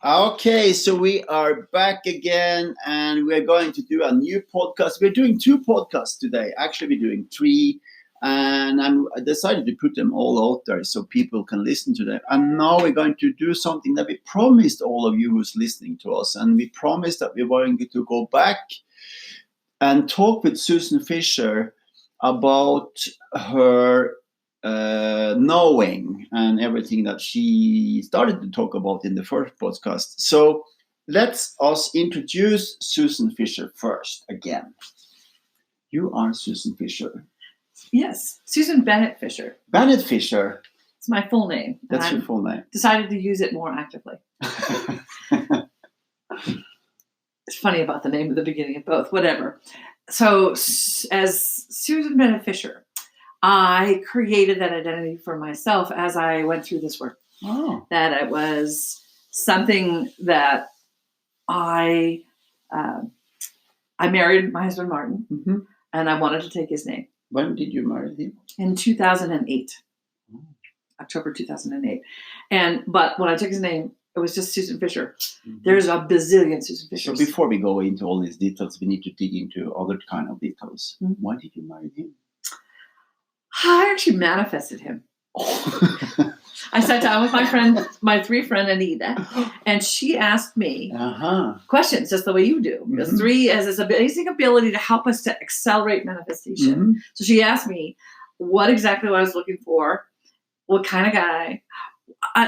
Okay, so we are back again and we're going to do a new podcast. We're doing 2 podcasts today. Actually, we're doing 3. And I decided to put them all out there so people can listen to them. And now we're going to do something that we promised all of you who's listening to us. And we promised that we were going to go back and talk with Susann Fisher about her knowing and everything that she started to talk about in the first podcast. So let's us introduce Susann Fisher first again. You are Susann Fisher. Yes, Susan Bennett Fisher. Bennett Fisher. It's my full name. That's your full name. Decided to use it more actively. It's funny about the name at the beginning of both, whatever. So as Susan Bennett Fisher, I created that identity for myself as I went through this work. Oh. That it was something that I married my husband, Martin, and I wanted to take his name. When did you marry him? In 2008. October 2008. But when I took his name, it was just Susan Fisher. There's a bazillion Susan Fishers. So before we go into all these details, we need to dig into other kind of details. Why did you marry him? I actually manifested him. I sat down with my friend, my 3 friend Ennead, and she asked me questions just the way you do. Because 3 has this amazing ability to help us to accelerate manifestation. So she asked me what exactly I was looking for, what kind of guy,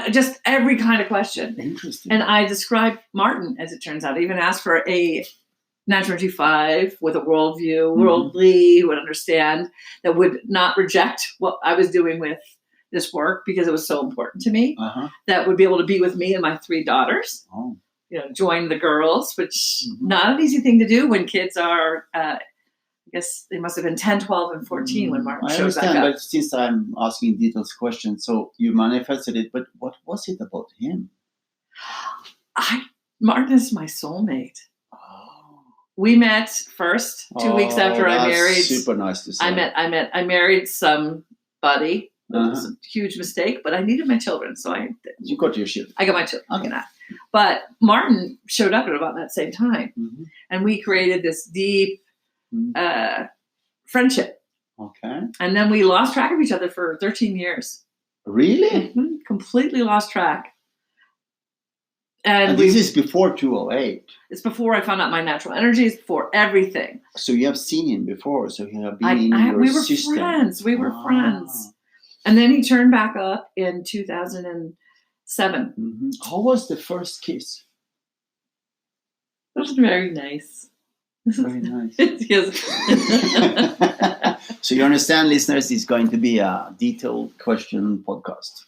just every kind of question. Interesting. And I described Martin, as it turns out. I even asked for a natural 5 with a worldview, worldly, who would understand, that would not reject what I was doing with this work because it was so important to me, that would be able to be with me and my 3 daughters, join the girls, which not an easy thing to do when kids are, I guess they must have been 10, 12, and 14 when Martin showed back up. I understand, but since I'm asking detailed questions, so you manifested it, but what was it about him? Martin is my soulmate. We met first 2 weeks after I married. Super nice to see. I married somebody. It was a huge mistake, but I needed my children, so you got your shit. I got my children. Okay. But Martin showed up at about that same time, and we created this deep friendship. Okay. And then we lost track of each other for 13 years. Really? Completely lost track. And this is before 2008. It's before I found out my natural energy. It's before everything. So you have seen him before. So you have been in your system. We were friends. And then he turned back up in 2007. How was the first kiss? It was very nice. Very nice. So you understand, listeners, it's going to be a detailed question podcast.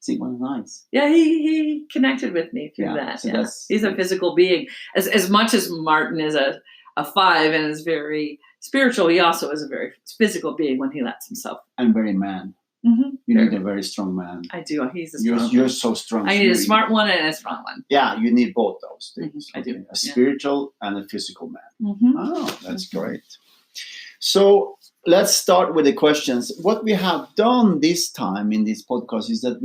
See, well, nice. Yeah, he connected with me through that. So he's a physical being. As much as Martin is a 5 and is very spiritual, he also is a very physical being when he lets himself. And very man. You need a very strong man. I do. He's a strong one. You're so strong. I need a smart one and a strong one. Yeah, you need both those things. I do. A spiritual and a physical man. Oh, that's great. So let's start with the questions. What we have done this time in this podcast is that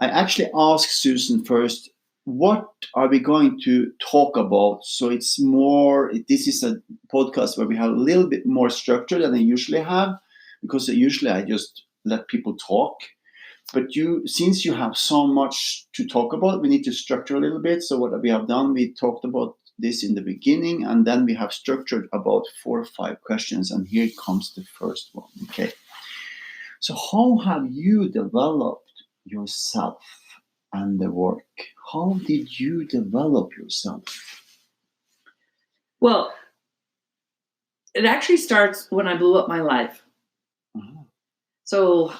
I actually asked Susann first, what are we going to talk about? So this is a podcast where we have a little bit more structure than I usually have, because usually I just let people talk. But since you have so much to talk about, we need to structure a little bit. So what we have done, we talked about this in the beginning, and then we have structured about 4 or 5 questions. And here comes the first one. Okay. So how have you developed yourself and the work? How did you develop yourself? Well, it actually starts when I blew up my life. So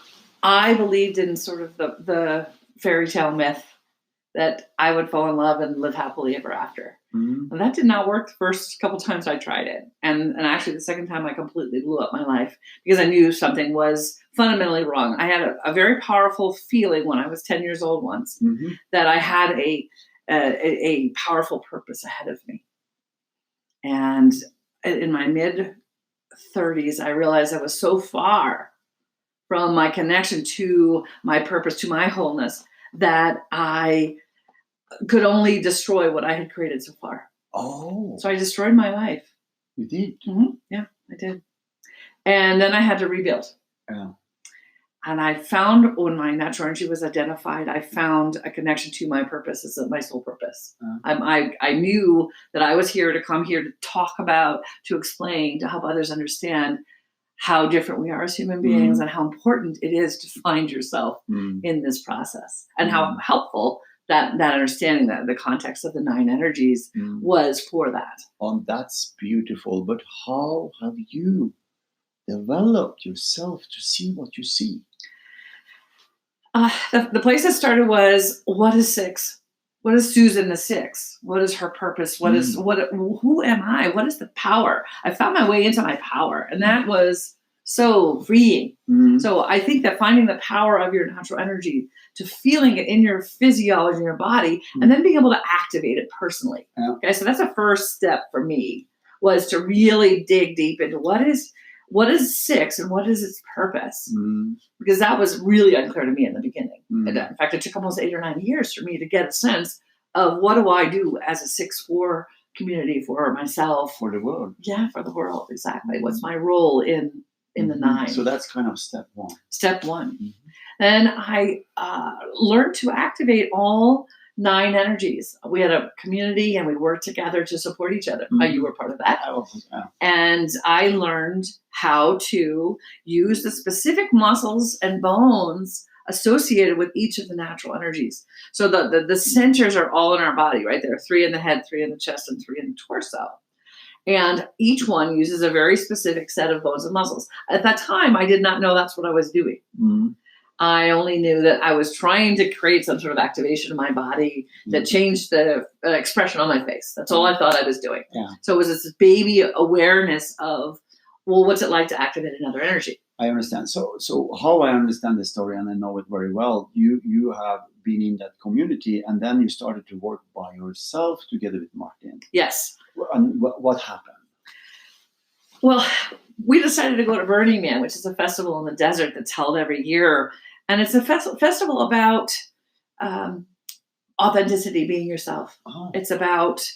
I believed in sort of the fairy tale myth that I would fall in love and live happily ever after. And that did not work the first couple times I tried it. And actually the second time I completely blew up my life because I knew something was fundamentally wrong. I had a very powerful feeling when I was 10 years old once that I had a powerful purpose ahead of me. And in my mid-30s, I realized I was so far from my connection to my purpose, to my wholeness, that I could only destroy what I had created so far. Oh. So I destroyed my life. You did? Mm-hmm. Yeah, I did. And then I had to rebuild. Yeah. And I found when my natural energy was identified, I found a connection to my purpose, as my soul purpose. I knew that I was here to talk about, to explain, to help others understand how different we are as human beings and how important it is to find yourself in this process, and how helpful that understanding, that the context of the 9 energies was for that. Oh, that's beautiful. But how have you developed yourself to see what you see? The place it started was, what is 6? What is Susan the 6? What is her purpose? Who am I? What is the power? I found my way into my power, and that was so freeing. So I think that finding the power of your natural energy, to feeling it in your physiology, in your body, and then being able to activate it personally. Yeah. Okay, so that's the first step for me, was to really dig deep into what is 6 and what is its purpose, because that was really unclear to me in the beginning. In fact, it took almost 8 or 9 years for me to get a sense of, what do I do as a 6/4 community for myself, for the world? Yeah, for the world, exactly. What's my role in the 9? So that's kind of step 1. Step 1. Then I learned to activate all 9 energies. We had a community and we worked together to support each other. You were part of that. I was, yeah. And I learned how to use the specific muscles and bones associated with each of the natural energies. So the centers are all in our body, right? There are 3 in the head, 3 in the chest, and 3 in the torso. And each one uses a very specific set of bones and muscles. At that time, I did not know that's what I was doing. I only knew that I was trying to create some sort of activation in my body that changed the expression on my face. That's all I thought I was doing. Yeah. So it was this baby awareness of, well, what's it like to activate another energy? I understand. So how I understand the story, and I know it very well, you have been in that community, and then you started to work by yourself together with Martin. Yes. And what happened? Well, we decided to go to Burning Man, which is a festival in the desert that's held every year. And it's a festival about authenticity, being yourself. Oh. It's about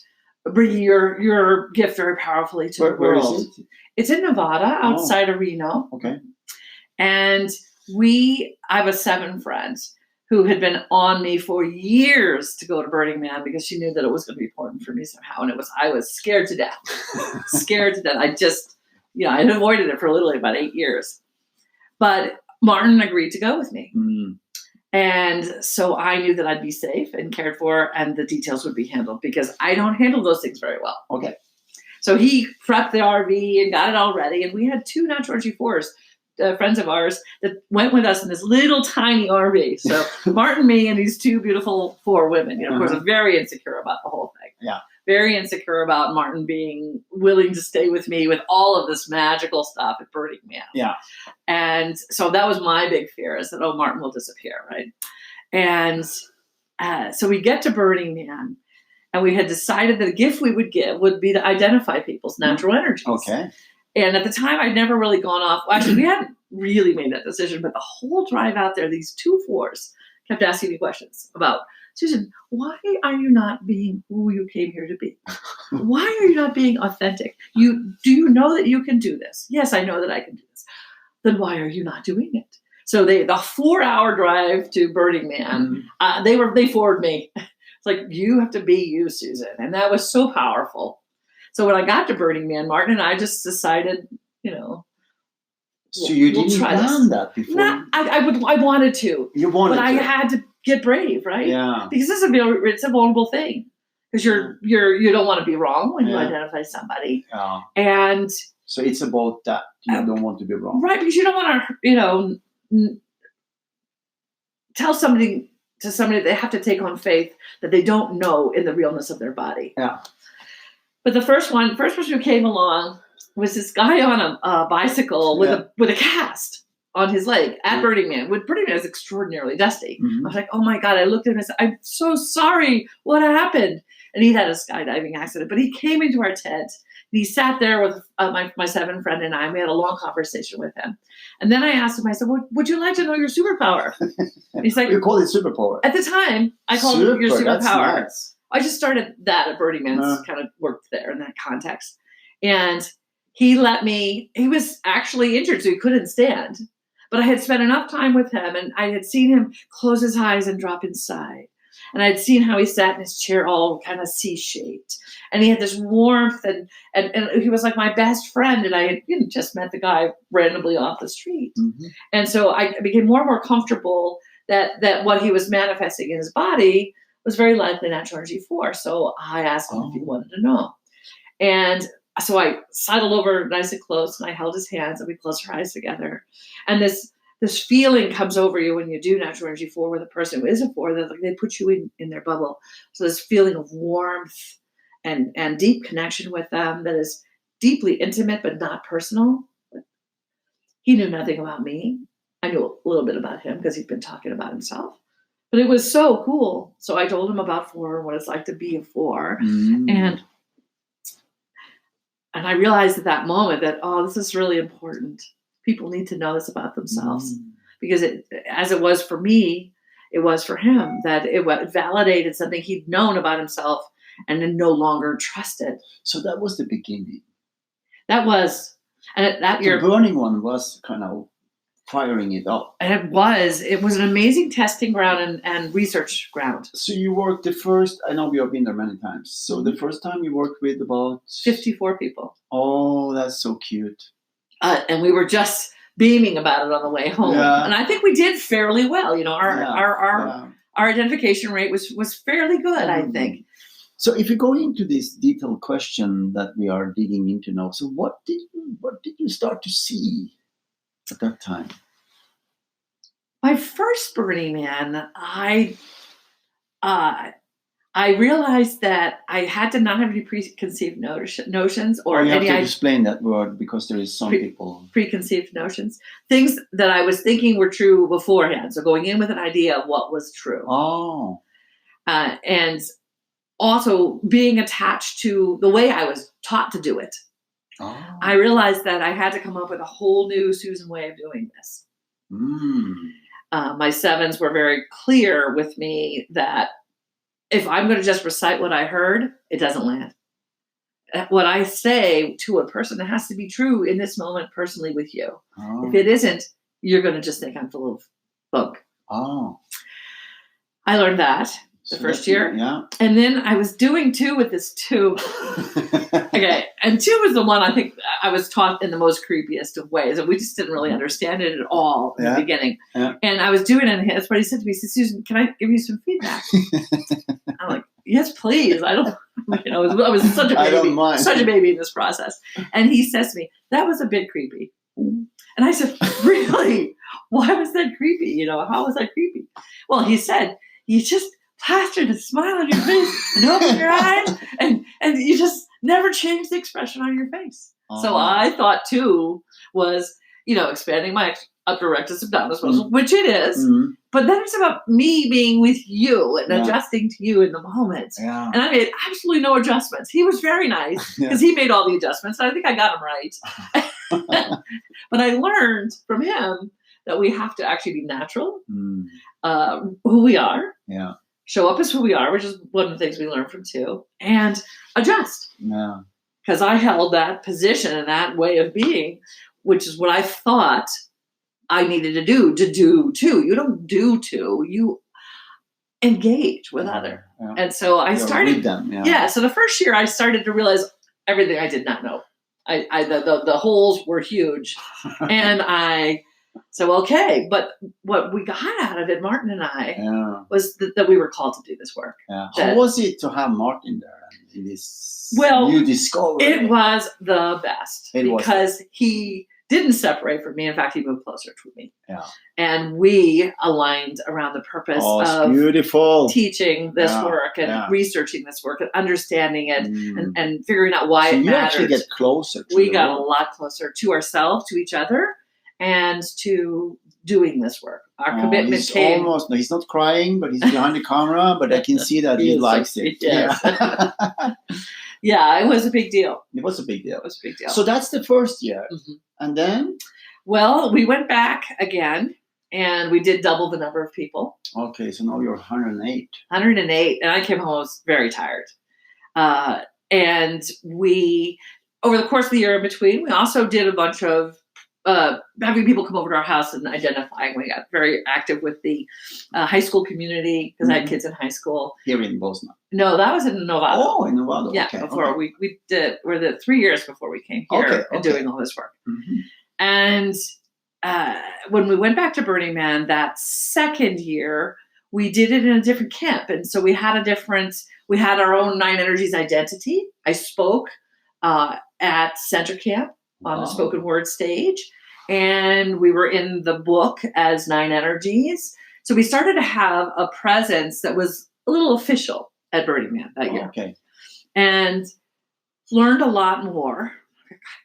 bringing your gift very powerfully to the world. Where is it? It's in Nevada, outside of Reno. Okay. And I have 7 friends who had been on me for years to go to Burning Man, because she knew that it was going to be important for me somehow. And I was scared to death. I just, I'd avoided it for literally about 8 years. But Martin agreed to go with me. And so I knew that I'd be safe and cared for, and the details would be handled, because I don't handle those things very well. Okay. So he prepped the RV and got it all ready. And we had 2 natural energy 4s, friends of ours, that went with us in this little tiny RV. So Martin, me, and these 2 beautiful 4 women. Of course, I'm very insecure about the whole thing. Yeah. Very insecure about Martin being willing to stay with me with all of this magical stuff at Burning Man. Yeah. And so that was my big fear, is that, Martin will disappear, right? And so we get to Burning Man, and we had decided that the gift we would give would be to identify people's natural energies. Okay. And at the time, I'd never really gone off. Well, actually, we hadn't really made that decision, but the whole drive out there, these 2 4s kept asking me questions about, Susan, why are you not being who you came here to be? Why are you not being authentic? Do you know that you can do this? Yes, I know that I can do this. Then why are you not doing it? So the 4-hour drive to Burning Man, they forward me. It's like, you have to be you, Susan. And that was so powerful. So when I got to Burning Man, Martin and I just decided, So you didn't plan that before? No, I wanted to. You wanted to. But I had to get brave, right? Yeah. Because it's a vulnerable thing. Because you don't want to be wrong when you identify somebody. Yeah. And so it's about that. You don't want to be wrong. Right, because you don't want to, tell somebody they have to take on faith that they don't know in the realness of their body. Yeah. But the first person who came along was this guy on a bicycle with a cast on his leg at Burning Man. Burning Man is extraordinarily dusty. I was like, oh my God, I looked at him and said, I'm so sorry. What happened? And he had a skydiving accident, but he came into our tent. he sat there with my 7 friend and I. We had a long conversation with him. And then I asked him, I said, would you like to know your superpower? And he's like, you call it superpower. At the time, I called it your superpower. Nice. I just started that at Burning Man's kind of worked there in that context. And he was actually injured, so he couldn't stand. But I had spent enough time with him, and I had seen him close his eyes and drop inside. And I'd seen how he sat in his chair all kind of C-shaped. And he had this warmth, and he was like my best friend. And I had just met the guy randomly off the street. Mm-hmm. And so I became more and more comfortable that what he was manifesting in his body was very likely natural energy 4. So I asked him if he wanted to know. And so I sidled over nice and close, and I held his hands, and we closed our eyes together. And this feeling comes over you when you do natural energy 4 with a person who is a 4, that they put you in their bubble. So this feeling of warmth and deep connection with them that is deeply intimate but not personal. He knew nothing about me. I knew a little bit about him because he'd been talking about himself. But it was so cool. So I told him about 4 and what it's like to be a 4. And I realized at that moment that, this is really important. People need to know this about themselves. Because as it was for me, it was for him, that it validated something he'd known about himself and then no longer trusted. So that was the beginning. That was. And that year. The burning one was kind of firing it up. And it was an amazing testing ground and research ground. So you worked I know we have been there many times. So the first time you worked with about 54 people. Oh, that's so cute. And we were just beaming about it on the way home. Yeah. And I think we did fairly well. Our identification rate was fairly good, I think. So if you go into this detailed question that we are digging into now, so what did you start to see at that time? My first Burning Man, I realized that I had to not have any preconceived notions or you have any. to explain that word because there is some people preconceived notions, things that I was thinking were true beforehand. So going in with an idea of what was true. And also being attached to the way I was taught to do it. I realized that I had to come up with a whole new Susan way of doing this. My 7s were very clear with me that if I'm going to just recite what I heard, it doesn't land. What I say to a person, it has to be true in this moment personally with you. If it isn't, you're going to just think I'm full of bunk. I learned that the first year. Yeah. And then I was doing 2 with this 2. Okay. And 2 was the one I think I was taught in the most creepiest of ways. And we just didn't really understand it at all in the beginning. Yeah. And I was doing it, and that's what he said to me. He said, Susan, can I give you some feedback? I'm like, yes, please. I don't, I was such a baby. I don't mind. Such a baby in this process. And he says to me, that was a bit creepy. And I said, really? Why was that creepy? How was that creepy? Well, he said, you just plastered a smile on your face and open your eyes, and you just never change the expression on your face. So I thought 2 was, expanding my upper rectus abdominis muscle, which it is. But then it's about me being with you and adjusting to you in the moment. Yeah. And I made absolutely no adjustments. He was very nice because he made all the adjustments. And I think I got him right. But I learned from him that we have to actually be natural, who we are. Yeah. Show up as who we are, which is one of the things we learned from 2, and adjust. Yeah. Because I held that position and that way of being, which is what I thought I needed to do 2. You don't do 2. You engage with other. Yeah. And so I started. Read them, yeah. So the first year I started to realize everything I did not know. The holes were huge, and I. So, okay, but what we got out of it, Martin and I, was that we were called to do this work. Yeah. How was it to have Martin there in this new discovery? It was the best because he didn't separate from me. In fact, he moved closer to me. Yeah. And we aligned around the purpose of beautiful. Teaching this work and researching this work and understanding it and figuring out why it matters. You actually get closer. We got a lot closer to ourselves, to each other, and to doing this work. Our commitment came. He's not crying, but he's behind the camera, but I can see that he likes it. Yes. Yeah. Yeah, it was a big deal. It was a big deal. It was a big deal. So that's the first year. Mm-hmm. And then? Well, we went back again, and we did double the number of people. Okay, so now you're 108. 108, and I came home, I was very tired. And we, over the course of the year in between, we also did a bunch of having people come over to our house and identifying. We got very active with the high school community because I had kids in high school. Here in Bosnia? No, that was in Novado. Oh, in Novado. Yeah, okay, before okay. we're the 3 years before we came here and doing all this work. Mm-hmm. And when we went back to Burning Man that second year, we did it in a different camp. And so we had our own Nine Energies identity. I spoke at Center Camp on the spoken word stage, and we were in the book as Nine Energies. So we started to have a presence that was a little official at Burning Man that year. Okay. And learned a lot more.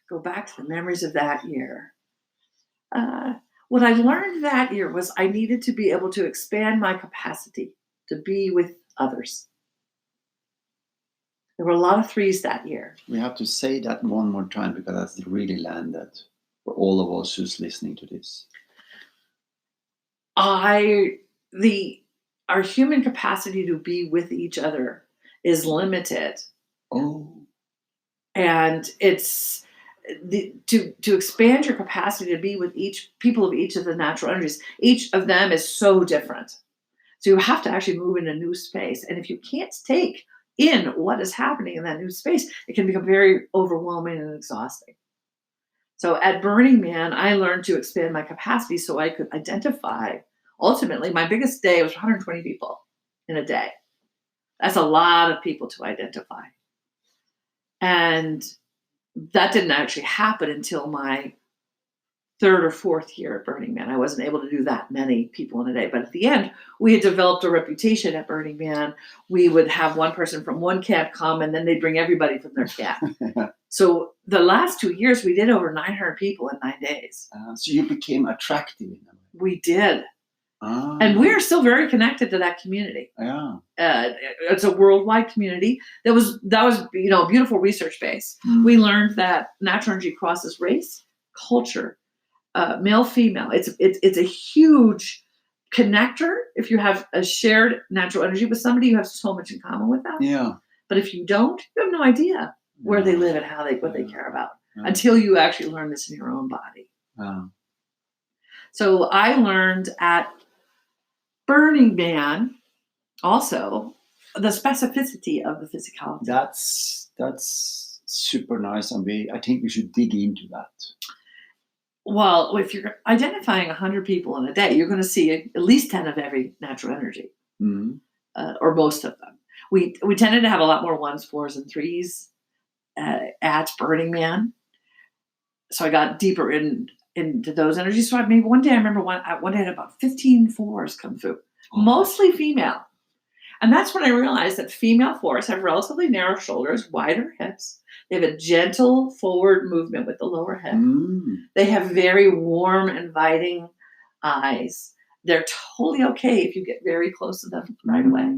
Go back to the memories of that year. What I learned that year was I needed to be able to expand my capacity to be with others. There were a lot of threes that year. We have to say that one more time because that's really landed for all of us who's listening to this. Our human capacity to be with each other is limited. Oh. And it's to expand your capacity to be with people of each of the natural energies. Each of them is so different. So you have to actually move in a new space. And if you can't take in what is happening in that new space, it can become very overwhelming and exhausting. So at Burning Man, I learned to expand my capacity so I could identify. Ultimately, my biggest day was 120 people in a day. That's a lot of people to identify. And that didn't actually happen until my third or fourth year at Burning Man. I wasn't able to do that many people in a day. But at the end, we had developed a reputation at Burning Man. We would have one person from one camp come, and then they'd bring everybody from their camp. So the last 2 years, we did over 900 people in 9 days. So you became attractive in them. We did. And we're still very connected to that community. Yeah. It's a worldwide community. That was a beautiful research base. We learned that natural energy crosses race, culture, male, female. It's a huge connector. If you have a shared natural energy with somebody, you have so much in common with them. Yeah. But if you don't, you have no idea where they live and what they care about until you actually learn this in your own body. So I learned at Burning Man also the specificity of the physicality. That's super nice, and I think we should dig into that. Well, if you're identifying 100 people in a day, you're going to see at least 10 of every natural energy, or most of them. We tended to have a lot more 1s, 4s, and 3s at Burning Man. So I got deeper into those energies. So maybe one day I remember one day I had about 15 4s come through, mostly female. And that's when I realized that female 4s have relatively narrow shoulders, wider hips. They have a gentle forward movement with the lower hip. They have very warm, inviting eyes. They're totally okay if you get very close to them right away.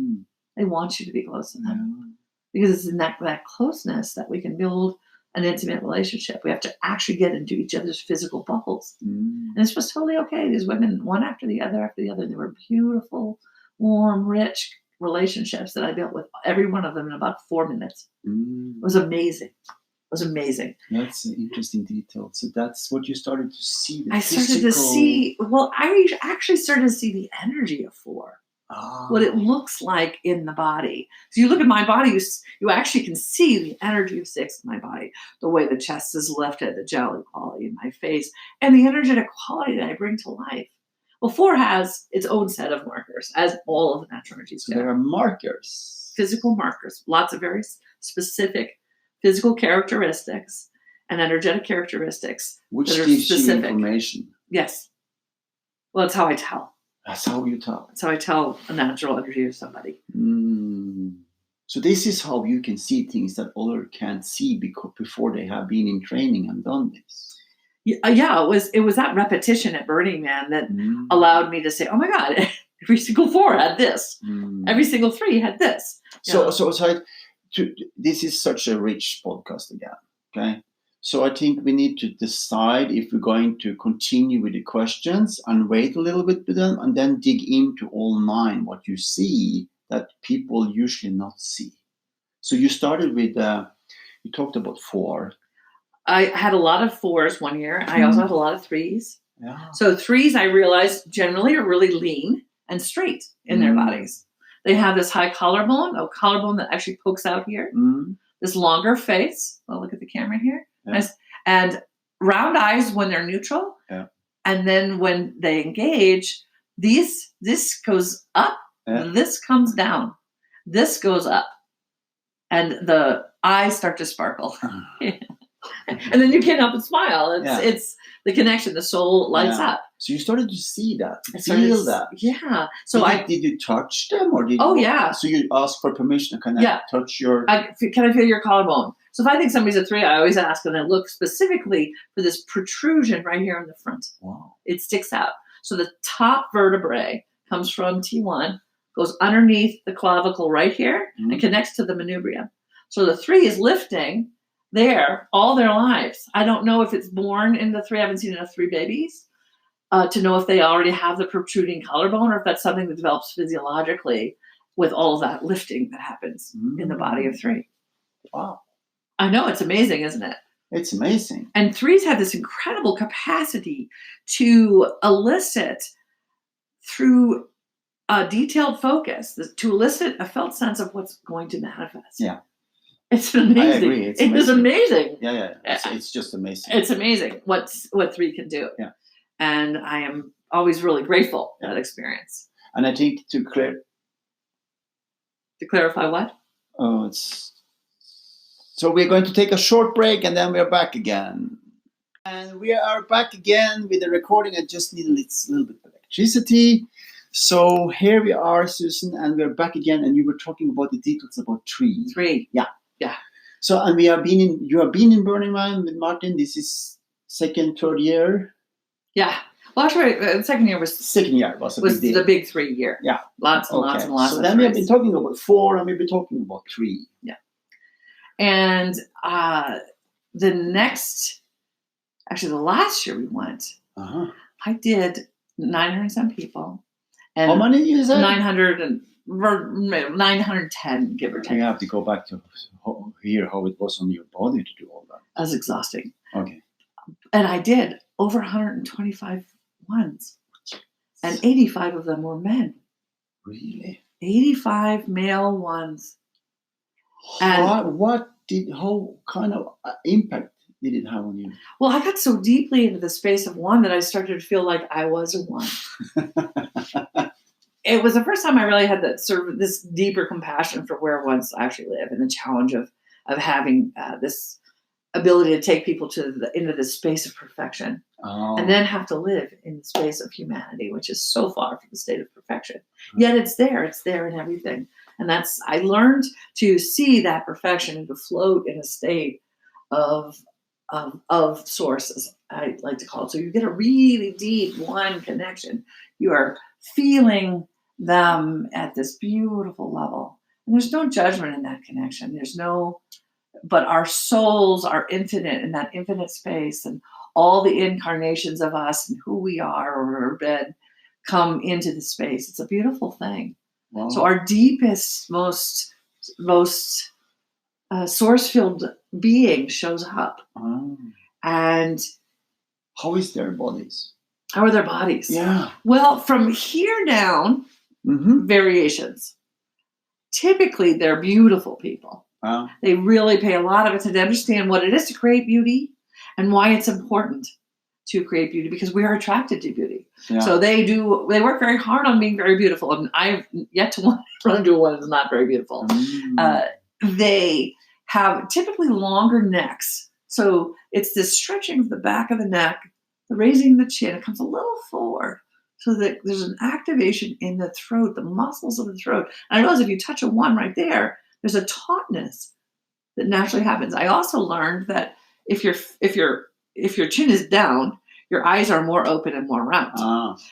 They want you to be close to them. Because it's in that closeness that we can build an intimate relationship. We have to actually get into each other's physical bubbles. And this was totally okay. These women, one after the other, they were beautiful, warm, rich relationships that I built with every one of them in about 4 minutes. It was amazing. That's an interesting detail. So that's what you started to see. I actually started to see the energy of 4. What it looks like in the body. So you look at my body, you actually can see the energy of 6 in my body, the way the chest is lifted, the jelly quality in my face, and the energetic quality that I bring to life. Well, 4 has its own set of markers, as all of the natural energies do. So there are markers. Physical markers, lots of very specific physical characteristics and energetic characteristics. Which gives you information. Yes. Well, that's how I tell. That's how you tell. That's how I tell a natural energy of somebody. So this is how you can see things that others can't see before they have been in training and done this. Yeah, it was that repetition at Burning Man that allowed me to say, oh my God, every single 4 had this. Every single 3 had this. So this is such a rich podcast again. Okay. So I think we need to decide if we're going to continue with the questions and wait a little bit with them and then dig into all 9, what you see that people usually not see. So you started with, you talked about 4. I had a lot of 4s one year. I also had a lot of 3s. Yeah. So 3s, I realized, generally are really lean and straight in their bodies. They have this high collarbone, a collarbone that actually pokes out here. This longer face. Well, look at the camera here. Yeah. And round eyes when they're neutral. Yeah. And then when they engage, this goes up. Yeah. This comes down. This goes up. And the eyes start to sparkle. And then you can't help but smile. It's the connection. The soul lights up. So you started to see that, feel that. Yeah. So did you touch them or did? Yeah. So you ask for permission? Can I touch your? Can I feel your collarbone? So if I think somebody's a 3, I always ask, and I look specifically for this protrusion right here in the front. Wow. It sticks out. So the top vertebrae comes from T1, goes underneath the clavicle right here, and connects to the manubrium. So the 3 is lifting there all their lives. I don't know if it's born in the 3. I haven't seen enough 3 babies to know if they already have the protruding collarbone or if that's something that develops physiologically with all of that lifting that happens in the body of 3. Wow. I know, it's amazing, isn't it? It's amazing. And 3s have this incredible capacity to elicit through a detailed focus, to elicit a felt sense of what's going to manifest. Yeah. It's amazing. I agree. It is amazing. Yeah. It's just amazing. It's amazing what 3 can do. Yeah. And I am always really grateful for that experience. And I think to clarify what? So we're going to take a short break and then we're back again. And we are back again with the recording. I just need a little bit of electricity. So here we are, Susan, and we're back again. And you were talking about the details about 3. 3. Yeah. So, and you have been in Burning Man with Martin. This is 2nd, 3rd year. Yeah. Well, actually, the 2nd year was the big 3 year. Yeah. Lots and lots and lots. So then we have been talking about 4, and we've been talking about 3. Yeah. And the last year we went, I did 900 some people. And how many you said? 910, give or take. You have to go back to hear how it was on your body to do all that. That was exhausting. Okay. And I did over 125 ones. And 85 of them were men. Really? 85 male ones. How kind of impact did it have on you? Well, I got so deeply into the space of 1 that I started to feel like I was a 1. It was the first time I really had that sort of this deeper compassion for where ones actually live and the challenge of having this ability to take people into this space of perfection and then have to live in the space of humanity, which is so far from the state of perfection. Yet it's there in everything. And I learned to see that perfection and to float in a state of source, as I like to call it. So you get a really deep 1 connection. You are feeling them at this beautiful level. And there's no judgment in that connection. But our souls are infinite in that infinite space, and all the incarnations of us and who we are or been come into the space. It's a beautiful thing. Wow. So our deepest, most source-filled being shows up. And how is their bodies? How are their bodies? Yeah. Well, from here down, variations. Typically, they're beautiful people. Wow. They really pay a lot of attention to understand what it is to create beauty and why it's important to create beauty, because we are attracted to beauty. Yeah. So they work very hard on being very beautiful. And I've yet to run into one that's not very beautiful. They have typically longer necks. So it's this stretching of the back of the neck, the raising the chin. It comes a little forward so that there's an activation in the throat, the muscles of the throat. And I notice if you touch a 1 right there, there's a tautness that naturally happens. I also learned that if your chin is down, your eyes are more open and more round.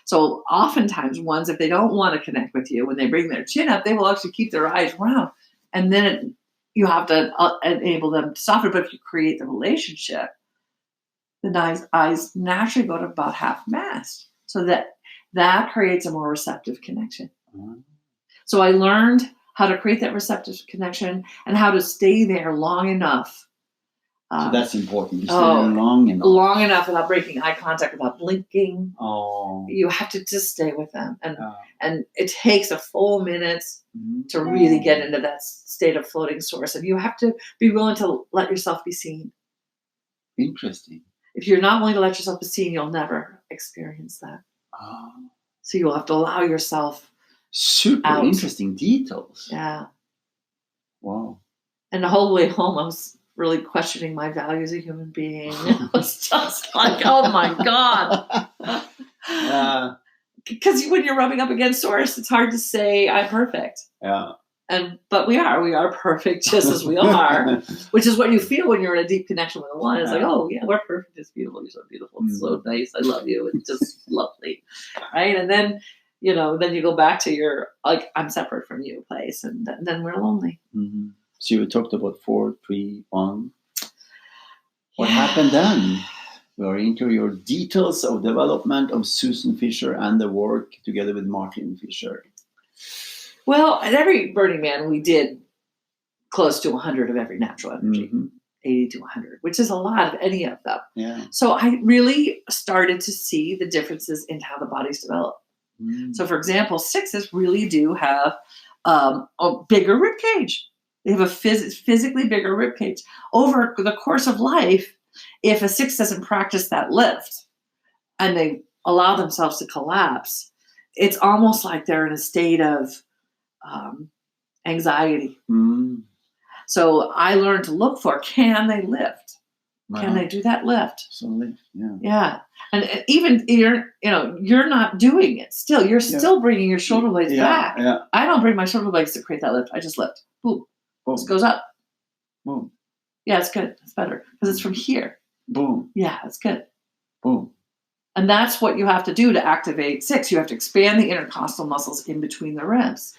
So oftentimes ones, if they don't want to connect with you, when they bring their chin up, they will actually keep their eyes round. And then you have to enable them to soften. But if you create the relationship, the eyes naturally go to about half mast, so that creates a more receptive connection. Mm-hmm. So I learned how to create that receptive connection and how to stay there long enough. So that's important. You stay there long enough. Long enough without breaking eye contact, without blinking. Oh. You have to just stay with them. And it takes a full minute to really get into that state of floating source. And you have to be willing to let yourself be seen. Interesting. If you're not willing to let yourself be seen, you'll never experience that. Oh. So you'll have to allow yourself super out. Interesting details. Yeah. Wow. And the whole way home, I was really questioning my value as a human being. It was just like, oh my God. Because when you're rubbing up against source, it's hard to say I'm perfect. Yeah. But we are perfect just as we are, which is what you feel when you're in a deep connection with the one. It's like, oh yeah, we're perfect. It's beautiful. You're so beautiful. It's so nice. I love you. It's just lovely. Right. And then, then you go back to your, like, I'm separate from you place. And then we're lonely. Mm-hmm. So you talked about 4, 3, 1. What happened then? We are into your details of development of Susan Fisher and the work together with Morten Fisher. Well, at every Burning Man, we did close to 100 of every natural energy, 80 to 100, which is a lot of any of them. Yeah. So I really started to see the differences in how the bodies develop. So, for example, 6s really do have a bigger rib cage. They have a physically bigger rib cage. Over the course of life, if a 6 doesn't practice that lift and they allow themselves to collapse, it's almost like they're in a state of anxiety. So I learned to look for, can they lift? Wow. Can they do that lift? So lift, yeah. Yeah. And even you're not doing it still. You're still bringing your shoulder blades back. Yeah. I don't bring my shoulder blades to create that lift. I just lift. Boom. Boom. This goes up. Boom. Yeah, it's good. It's better because it's from here. Boom. Yeah, it's good. Boom. And that's what you have to do to activate 6. You have to expand the intercostal muscles in between the ribs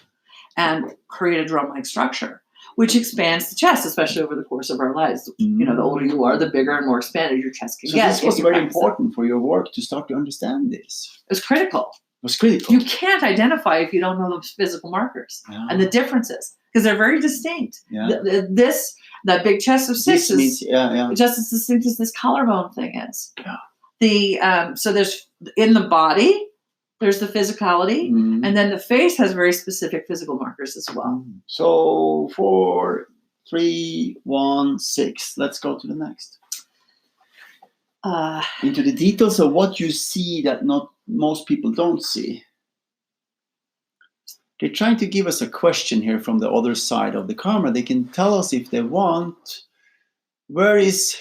and create a drum-like structure, which expands the chest, especially over the course of our lives. The older you are, the bigger and more expanded your chest can get. This was very important for your work to start to understand this. It was critical. It was critical. You can't identify if you don't know the physical markers and the differences, because they're very distinct. Yeah. That big chest of 6 is just as distinct as this collarbone thing is. Yeah. So there's in the body, there's the physicality, and then the face has very specific physical markers as well. So 4, 3, 1, 6. Let's go to the next. Into the details of what you see that not most people don't see. They're trying to give us a question here from the other side of the camera. They can tell us if they want. Where is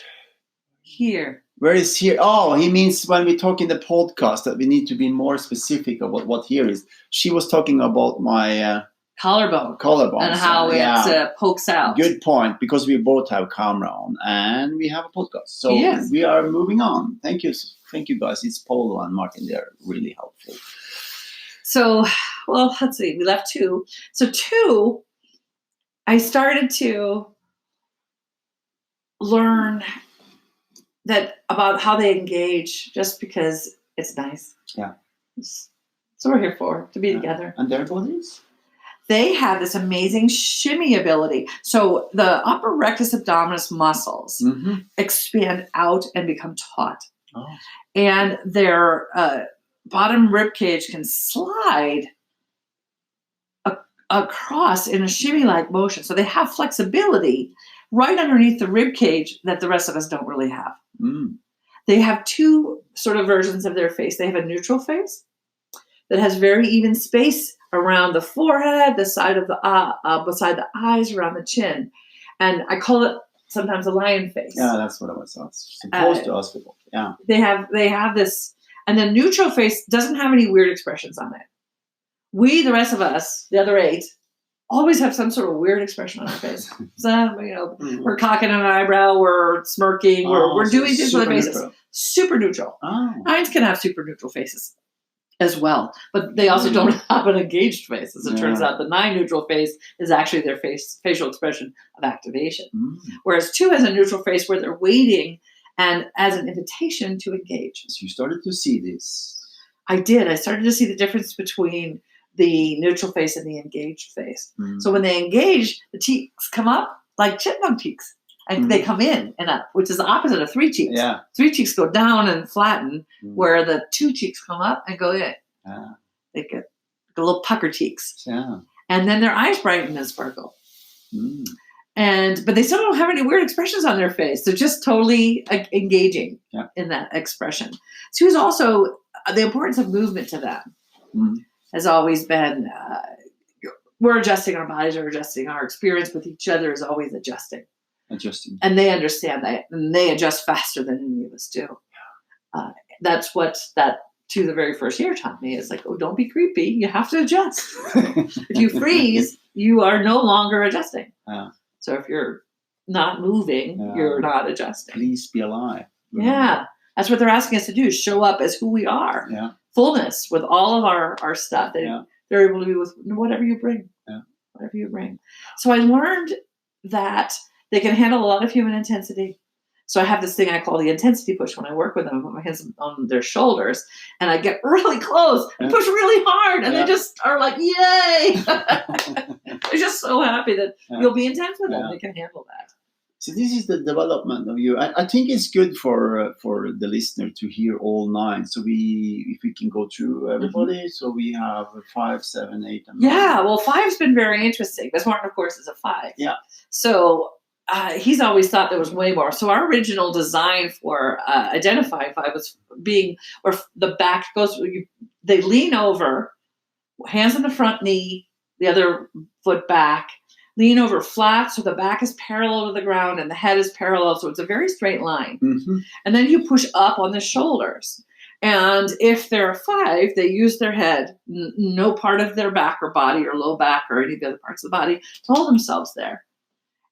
here? Where is here? Oh, he means when we talk in the podcast that we need to be more specific about what here is. She was talking about my collarbone and how it pokes out. Good point, because we both have camera on and we have a podcast. So we are moving on. Thank you guys. It's Paul and Martin. They're really helpful. So, well, let's see. We left 2. So 2, I started to learn that about how they engage just because it's nice. Yeah. So we're here to be together. And their bodies? They have this amazing shimmy ability. So the upper rectus abdominis muscles expand out and become taut. Oh. And their bottom rib cage can slide across in a shimmy-like motion. So they have flexibility right underneath the rib cage that the rest of us don't really have. They have 2 sort of versions of their face. They have a neutral face that has very even space around the forehead, the side of the beside the eyes, around the chin, and I call it sometimes a lion face. Yeah, that's what I was supposed to ask about. Yeah, they have this, and the neutral face doesn't have any weird expressions on it. We, the rest of us, the other 8, always have some sort of weird expression on our face. So, we're cocking an eyebrow, we're smirking, we're doing things with our faces. Super neutral. 9s can have super neutral faces. as well. But they also don't have an engaged face. As it turns out, the 9 neutral face is actually their facial expression of activation. Whereas 2 has a neutral face where they're waiting and as an invitation to engage. So you started to see this. I did. I started to see the difference between the neutral face and the engaged face. So when they engage, the cheeks come up like chipmunk cheeks. And they come in and up, which is the opposite of 3 cheeks. 3 cheeks go down and flatten, where the 2 cheeks come up and go in. They get a little pucker cheeks. And then their eyes brighten and sparkle. But they still don't have any weird expressions on their face. They're just totally engaging in that expression. 2 is also the importance of movement to them has always been, we're adjusting our bodies, or adjusting our experience with each other is always adjusting. And they understand that, and they adjust faster than any of us do. That's what that to the very first year taught me. Is like, oh, don't be creepy. You have to adjust. If you freeze, you are no longer adjusting. So if you're not moving, you're not adjusting. Please be alive. That's what they're asking us to do. Show up as who we are. Fullness with all of our stuff. They're able to be with whatever you bring. Whatever you bring. So I learned that they can handle a lot of human intensity. So I have this thing I call the intensity push when I work with them. I put my hands on their shoulders and I get really close and push really hard. And they just are like, yay. They're just so happy that you'll be intense with them. They can handle that. So this is the development of you. I think it's good for the listener to hear all 9. So if we can go through everybody. So we have 5, 7, 8, and 9. Yeah, well, 5's been very interesting. Because Martin, of course, is a 5. So he's always thought there was way more. So our original design for identifying 5 was being where the back goes. They lean over, hands on the front knee, the other foot back. Lean over flat, so the back is parallel to the ground and the head is parallel, so it's a very straight line. And then you push up on the shoulders. And if they're a 5, they use their head, no part of their back or body or low back or any of the other parts of the body to hold themselves there.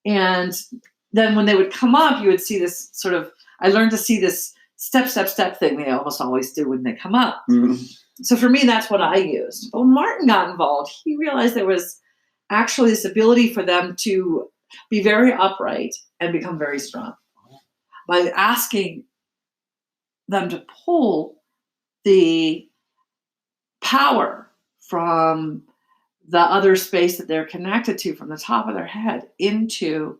And then when they would come up, you would see this sort of, I learned to see this step thing they almost always do when they come up. So for me, that's what I used. But when Martin got involved, he realized there was actually this ability for them to be very upright and become very strong by asking them to pull the power from the other space that they're connected to from the top of their head into,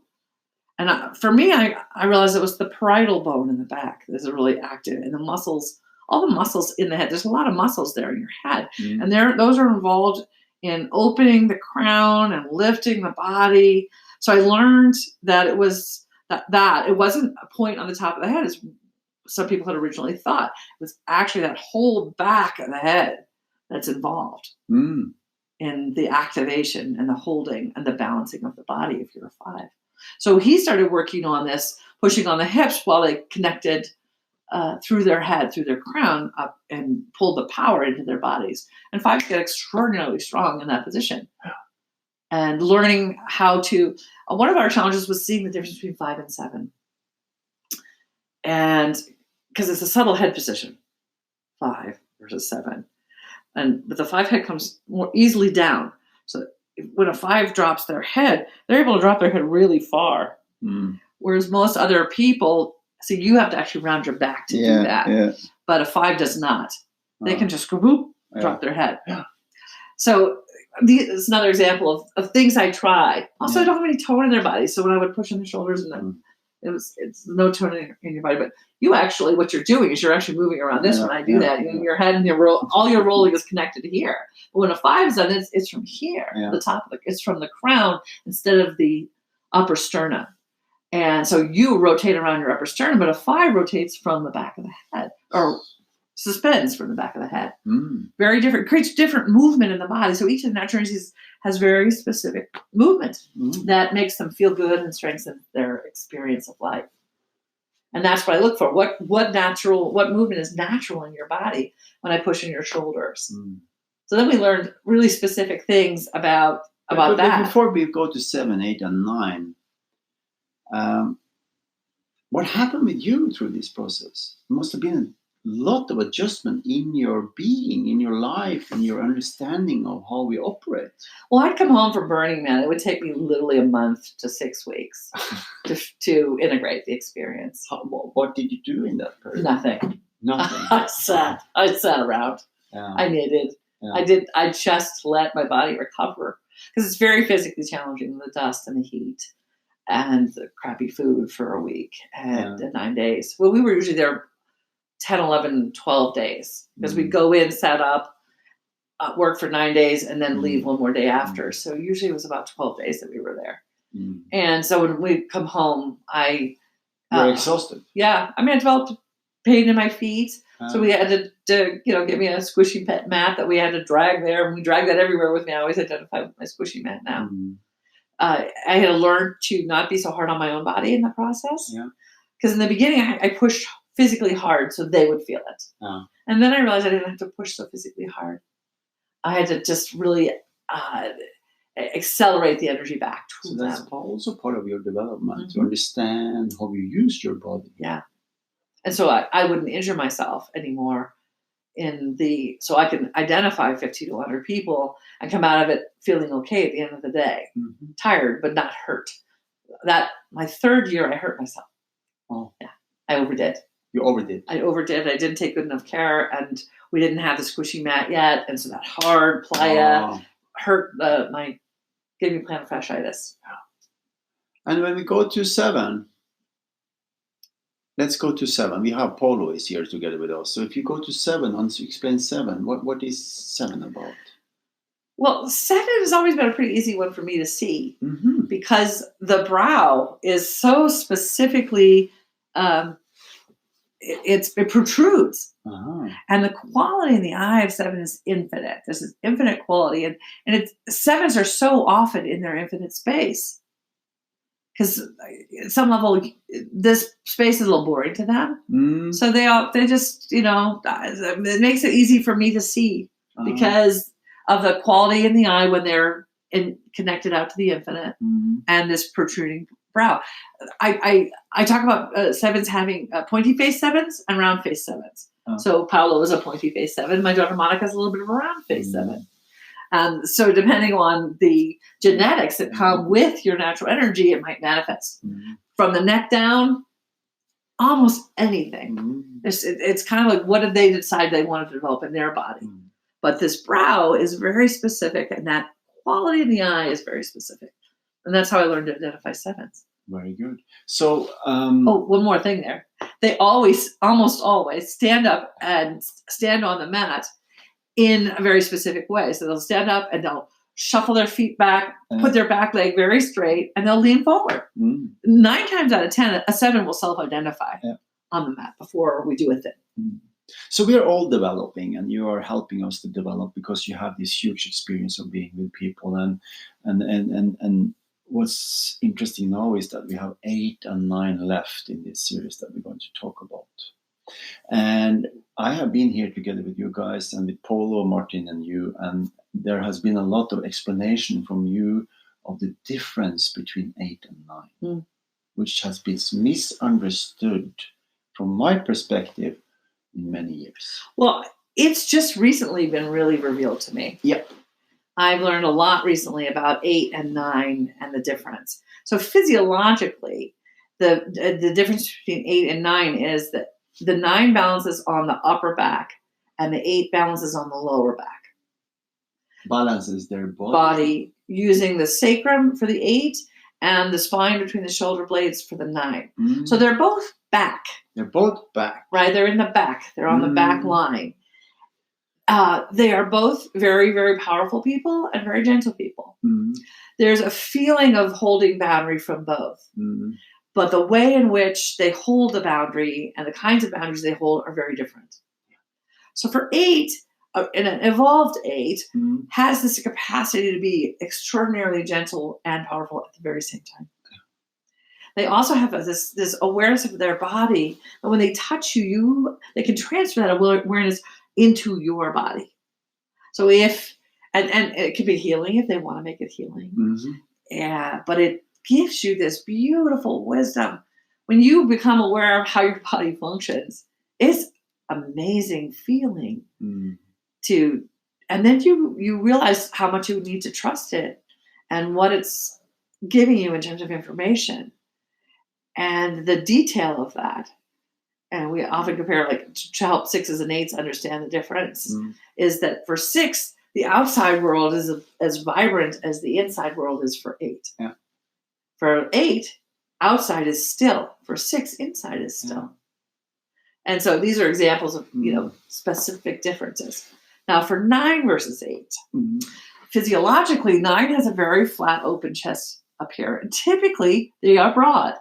and for me, I realized it was the parietal bone in the back that's really active, and the muscles, all the muscles in the head. There's a lot of muscles there in your head, and those are involved in opening the crown and lifting the body. So I learned that it was that it wasn't a point on the top of the head as some people had originally thought. It was actually that whole back of the head that's involved in the activation and the holding and the balancing of the body if you're a 5. So he started working on this, pushing on the hips while they connected through their head, through their crown up, and pulled the power into their bodies. And 5s get extraordinarily strong in that position. And learning how to, one of our challenges was seeing the difference between 5 and 7. And because it's a subtle head position, 5 versus 7. But the 5 head comes more easily down. So when a 5 drops their head, they're able to drop their head really far. Whereas most other people, see, you have to actually round your back to do that. But a 5 does not. They can just drop their head. So this is another example of things I tried. Also, I don't have any tone in their body. So when I would push on their shoulders, and then it's no tone in your body. But you actually, what you're doing is you're actually moving around this when I do that. Your head and all your rolling is connected to here. But when a 5 is done, it's from here. The top of it's from the crown instead of the upper sternum. And so you rotate around your upper sternum, but a 5 rotates from the back of the head, or suspends from the back of the head. Very different, creates different movement in the body. So each of the natural energies has very specific movement that makes them feel good and strengthens their experience of life. And that's what I look for. What movement is natural in your body when I push in your shoulders? So then we learned really specific things about that. But before we go to 7, 8, and 9, what happened with you through this process? It must have been lot of adjustment in your being, in your life, in your understanding of how we operate. Well, I'd come home from Burning Man. It would take me literally a month to 6 weeks to integrate the experience. What did you do in that period? Nothing. Nothing. I sat around. Yeah. I knitted. Yeah. I just let my body recover, because it's very physically challenging, the dust and the heat and the crappy food for a week and 9 days. Well, we were usually there 10, 11, 12 days, because we'd go in, set up, work for 9 days, and then leave one more day after. So usually it was about 12 days that we were there. And so when we come home, I... You're exhausted. Yeah. I mean, I developed pain in my feet. So we had to get me a squishy pet mat that we had to drag there. And we drag that everywhere with me. I always identify with my squishy mat now. I had to learn to not be so hard on my own body in the process. Yeah. Because in the beginning, I pushed physically hard so they would feel it. And then I realized I didn't have to push so physically hard. I had to just really accelerate the energy back to them. So that's also part of your development, to understand how you use your body. Yeah. And so I wouldn't injure myself anymore so I can identify 50 to 100 people and come out of it feeling okay at the end of the day. Tired, but not hurt. That my third year, I hurt myself. Oh. Yeah. I overdid. You overdid. I overdid. I didn't take good enough care, and we didn't have the squishy mat yet. And so that hard playa hurt gave me plantar fasciitis. And when we go to 7, let's go to 7. We have Polo is here together with us. So if you go to 7, and explain 7, what is 7 about? Well, 7 has always been a pretty easy one for me to see, because the brow is so specifically, it protrudes. And the quality in the eye of 7 is infinite. There's this infinite quality. And 7s are so often in their infinite space. Because at some level, this space is a little boring to them. So they just, it makes it easy for me to see because of the quality in the eye when they're connected out to the infinite and this protruding brow. I talk about 7s having pointy face 7s and round face 7s. So Paolo is a pointy face 7. My daughter Monica is a little bit of a round face 7. So depending on the genetics that come with your natural energy, it might manifest from the neck down, almost anything. It's kind of like, what did they decide they wanted to develop in their body? But this brow is very specific, and that quality in the eye is very specific. And that's how I learned to identify 7s. Very good. So, one more thing there. They almost always stand up and stand on the mat in a very specific way. So they'll stand up and they'll shuffle their feet back, put their back leg very straight, and they'll lean forward. 9 times out of 10, a 7 will self-identify on the mat before we do a thing. So we are all developing, and you are helping us to develop because you have this huge experience of being with people. And what's interesting now is that we have 8 and 9 left in this series that we're going to talk about. And I have been here together with you guys and with Polo, Martin, and you, and there has been a lot of explanation from you of the difference between 8 and 9, which has been misunderstood from my perspective in many years. Well, it's just recently been really revealed to me. Yep. I've learned a lot recently about 8 and 9 and the difference. So physiologically, the difference between 8 and 9 is that the 9 balances on the upper back and the 8 balances on the lower back. Balances their body using the sacrum for the 8 and the spine between the shoulder blades for the 9. So they're both back. They're both back. Right, they're in the back. They're on the back line. They are both very, very powerful people and very gentle people. There's a feeling of holding boundary from both. But the way in which they hold the boundary and the kinds of boundaries they hold are very different. So for 8, an evolved 8 has this capacity to be extraordinarily gentle and powerful at the very same time. They also have this awareness of their body. And when they touch you, they can transfer that awareness into your body. So and it can be healing if they want to make it healing. Yeah, but it gives you this beautiful wisdom. When you become aware of how your body functions, it's amazing feeling and then you realize how much you need to trust it and what it's giving you in terms of information and the detail of that. And we often compare, like, to help 6s and 8s understand the difference, is that for 6, the outside world is as vibrant as the inside world is for 8. Yeah. For 8, outside is still. For 6, inside is still. Yeah. And so these are examples of, specific differences. Now, for 9 versus 8, physiologically, 9 has a very flat, open chest up here. And typically, they are broad,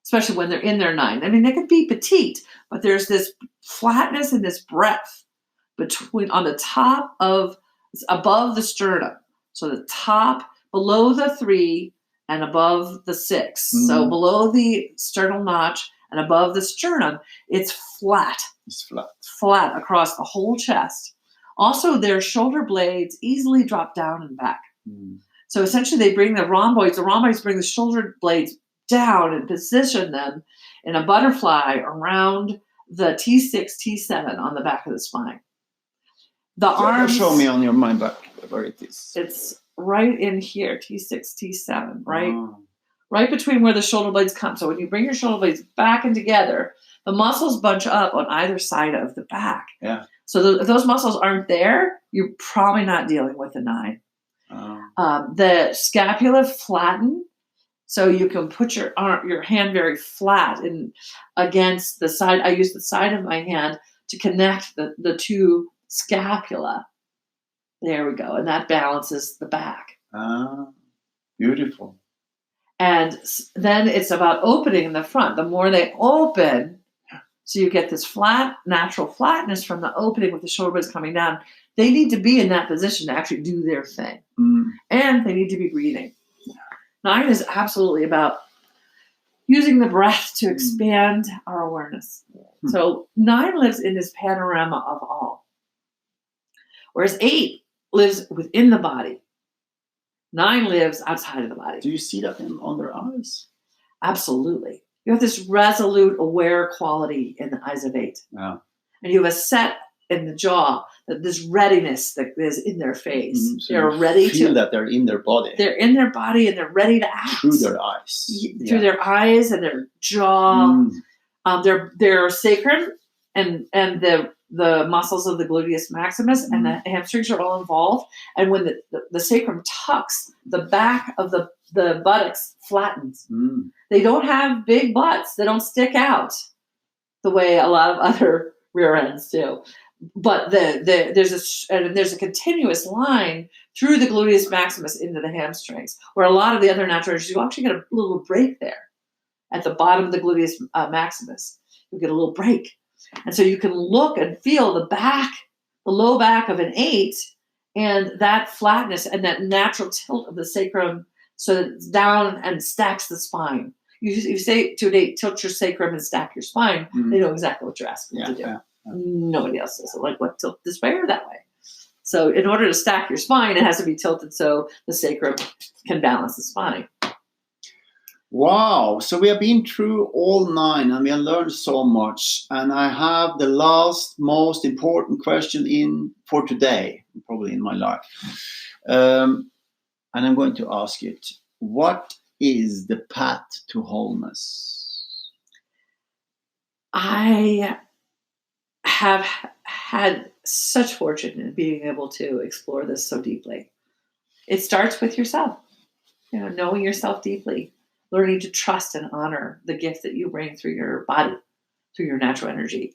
especially when they're in their 9. I mean, they can be petite, but there's this flatness and this breadth between on the top of, above the sternum. So the top, below the 3 and above the 6. So below the sternal notch and above the sternum, it's flat. It's flat. Flat across the whole chest. Also, their shoulder blades easily drop down and back. So essentially, they bring the rhomboids. The rhomboids bring the shoulder blades down and position them in a butterfly around the T6, T7 on the back of the spine. The arms. Show me on your mind back where it is. It's right in here, T6, T7, right? Right between where the shoulder blades come. So when you bring your shoulder blades back and together, the muscles bunch up on either side of the back. Yeah. So if those muscles aren't there, you're probably not dealing with a 9. The scapula flatten, so you can put your hand very flat and against the side. I use the side of my hand to connect the two scapula. There we go, and that balances the back. Beautiful. And then it's about opening in the front. The more they open, so you get this flat, natural flatness from the opening with the shoulder blades coming down. They need to be in that position to actually do their thing. And they need to be breathing. 9 is absolutely about using the breath to expand our awareness. So 9 lives in this panorama of all. Whereas 8 lives within the body. 9 lives outside of the body. Do you see that on their eyes? Absolutely. You have this resolute, aware quality in the eyes of 8. Yeah. And you have a set in the jaw, this readiness that is in their face. So they're ready feel that they're in their body. They're in their body and they're ready to act. Through their eyes. Through their eyes and their jaw. Their sacrum and the muscles of the gluteus maximus and the hamstrings are all involved. And when the sacrum tucks, the back of the buttocks flattens. They don't have big butts. They don't stick out the way a lot of other rear ends do. But there's a continuous line through the gluteus maximus into the hamstrings, where a lot of the other natural energies, you actually get a little break there at the bottom of the gluteus maximus. You get a little break. And so you can look and feel the low back of an 8 and that flatness and that natural tilt of the sacrum so that it's down and stacks the spine. You say to an 8, tilt your sacrum and stack your spine. They know exactly what you're asking them to do. Nobody else does it. Like, what, tilt this way or that way? So in order to stack your spine, it has to be tilted so the sacrum can balance the spine. Wow. So we have been through all 9 and we have learned so much. And I have the last most important question for today, probably in my life. And I'm going to ask it. What is the path to wholeness? I have had such fortune in being able to explore this so deeply. It starts with yourself, knowing yourself deeply, learning to trust and honor the gift that you bring through your body, through your natural energy,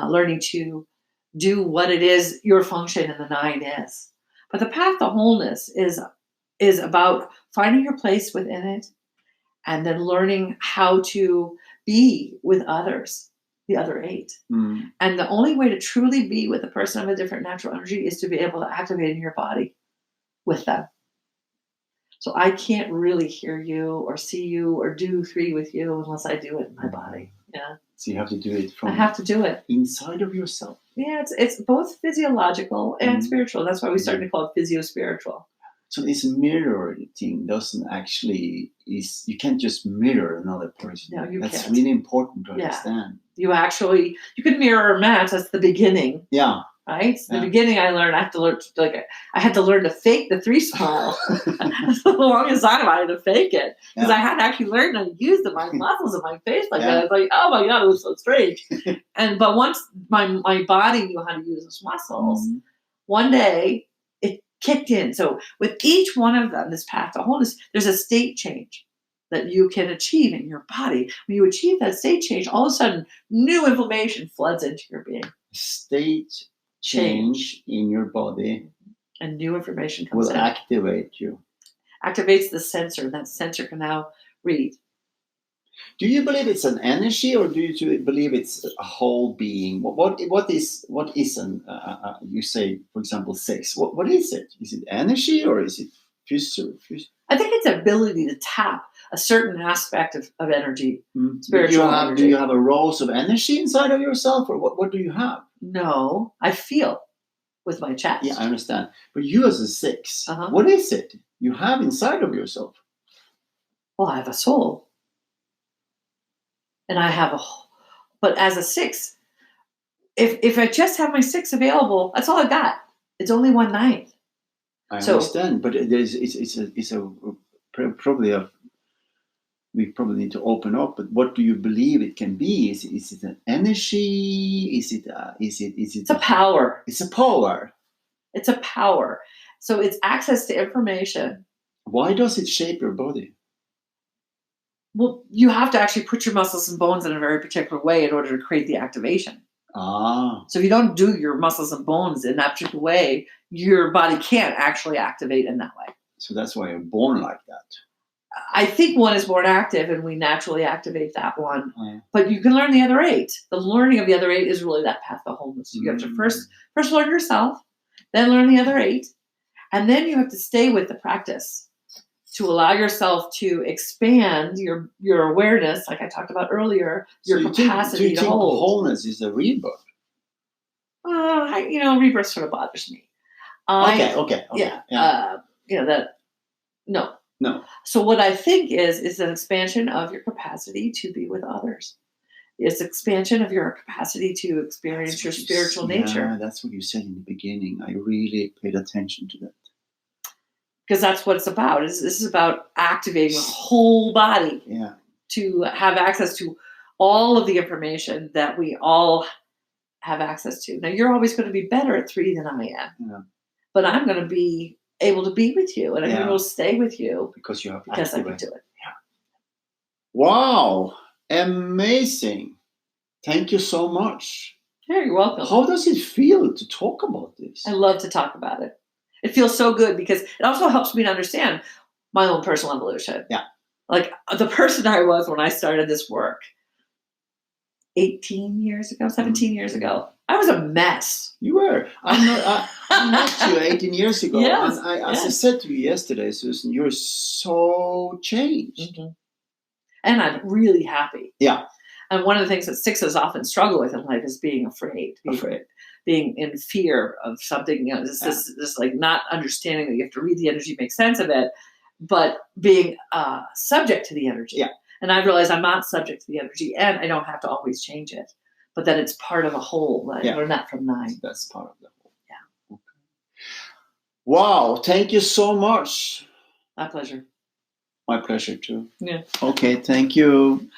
learning to do what it is your function in the 9 is. But the path to wholeness is about finding your place within it and then learning how to be with others, the other 8. And the only way to truly be with a person of a different natural energy is to be able to activate in your body with them. So I can't really hear you or see you or do 3 with you unless I do it in my body. Yeah. So you have to do it from I have to do it inside of yourself. Yeah, it's both physiological and spiritual. That's why we started to call it physio-spiritual. So this mirror thing doesn't actually you can't just mirror another person. No, you That's can't. really important to understand. You can mirror a match. That's the beginning. Yeah. Right? So the beginning, I had to learn to fake the 3 smile. That's the longest time I had to fake it. Because I had to actually learn to use my muscles in my face like that. I was like, oh my God, it was so strange. But once my body knew how to use those muscles, one day it kicked in. So with each one of them, this path to wholeness, there's a state change that you can achieve in your body. When you achieve that state change, all of a sudden, new information floods into your being. State change in your body. And new information comes in. Will activate you. Activates the sensor, and that sensor can now read. Do you believe it's an energy, or do you believe it's a whole being? What is you say, for example, sex? What is it? Is it energy, or is it physical? I think it's ability to tap a certain aspect of energy, spiritual energy. Do you have a rose of energy inside of yourself, or what do you have? No, I feel with my chest. Yeah, I understand. But you as a 6, what is it you have inside of yourself? Well, I have a soul. And but as a 6, if I just have my 6 available, that's all I got. It's only 1/9. I understand, but we probably need to open up. But what do you believe it can be? Is it an energy? Is it It's a power. It's a power. It's a power. So it's access to information. Why does it shape your body? Well, you have to actually put your muscles and bones in a very particular way in order to create the activation. So if you don't do your muscles and bones in that particular way, your body can't actually activate in that way. So that's why you're born like that. I think one is born active, and we naturally activate that one. But you can learn the other 8. The learning of the other 8 is really that path to wholeness. You have to first learn yourself, then learn the other 8, and then you have to stay with the practice to allow yourself to expand your awareness, like I talked about earlier, your capacity to hold. Wholeness is a rebirth? Rebirth sort of bothers me. Okay. Yeah. No. So what I think is an expansion of your capacity to be with others. It's expansion of your capacity to experience your spiritual nature. Yeah, that's what you said in the beginning. I really paid attention to that. Because that's what it's about. This is about activating the whole body to have access to all of the information that we all have access to. Now, you're always going to be better at 3 than I am. But I'm going to be able to be with you, and I'm going to stay with you because you have I can do it. Yeah. Wow, amazing! Thank you so much. You're welcome. How does it feel to talk about this? I love to talk about it. It feels so good because it also helps me to understand my own personal evolution. Yeah, like the person I was when I started this work 17 years ago. I was a mess. You were. I met you 18 years ago. Yes, and as I said to you yesterday, Susan, you're so changed. And I'm really happy. Yeah. And one of the things that 6s often struggle with in life is being afraid. Being in fear of something. This like not understanding that you have to read the energy, make sense of it, but being subject to the energy. Yeah. And I realized I'm not subject to the energy, and I don't have to always change it, but that it's part of a whole. I learned that from 9. That's part of the whole. Yeah. Okay. Wow. Thank you so much. My pleasure. My pleasure too. Yeah. Okay. Thank you.